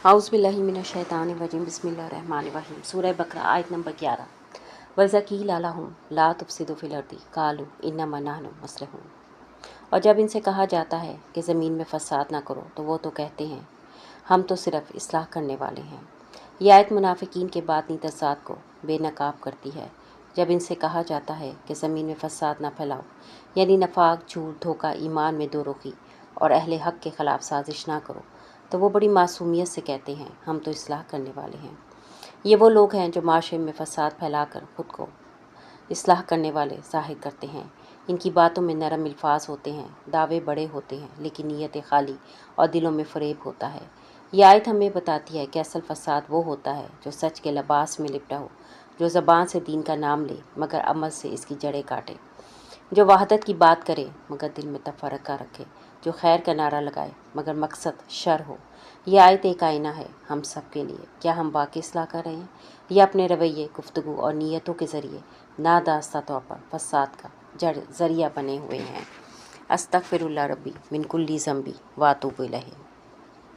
اعوذ باللہ من الشیطان الرجیم بسم اللہ الرحمن الرحیم سورہ بقرہ آیت نمبر 11 وَإِذَا قِيلَ لَهُمْ لَا تُفْسِدُوا فِي الْأَرْضِ قَالُوا إِنَّمَا نَحْنُ مُصْلِحُونَ، اور جب ان سے کہا جاتا ہے کہ زمین میں فساد نہ کرو تو وہ تو کہتے ہیں ہم تو صرف اصلاح کرنے والے ہیں۔ یہ آیت منافقین کے باطنی تضاد کو بے نقاب کرتی ہے۔ جب ان سے کہا جاتا ہے کہ زمین میں فساد نہ پھیلاؤ، یعنی نفاق، جھوٹ، دھوکہ، ایمان میں دو رخی اور اہل حق کے خلاف سازش نہ کرو، تو وہ بڑی معصومیت سے کہتے ہیں ہم تو اصلاح کرنے والے ہیں۔ یہ وہ لوگ ہیں جو معاشرے میں فساد پھیلا کر خود کو اصلاح کرنے والے ظاہر کرتے ہیں۔ ان کی باتوں میں نرم الفاظ ہوتے ہیں، دعوے بڑے ہوتے ہیں، لیکن نیت خالی اور دلوں میں فریب ہوتا ہے۔ یہ آیت ہمیں بتاتی ہے کہ اصل فساد وہ ہوتا ہے جو سچ کے لباس میں لپٹا ہو، جو زبان سے دین کا نام لے مگر عمل سے اس کی جڑیں کاٹے، جو وحدت کی بات کرے مگر دل میں تفرقہ رکھے، جو خیر کا نعرہ لگائے مگر مقصد شر ہو۔ یہ آیت ایک آئینہ ہے ہم سب کے لیے۔ کیا ہم واقعی اصلاح کر رہے ہیں یا اپنے رویے، گفتگو اور نیتوں کے ذریعے نادانستہ طور پر فساد کا ذریعہ بنے ہوئے ہیں؟ استغفر اللہ ربی من کل ذنب واتوب الیہ۔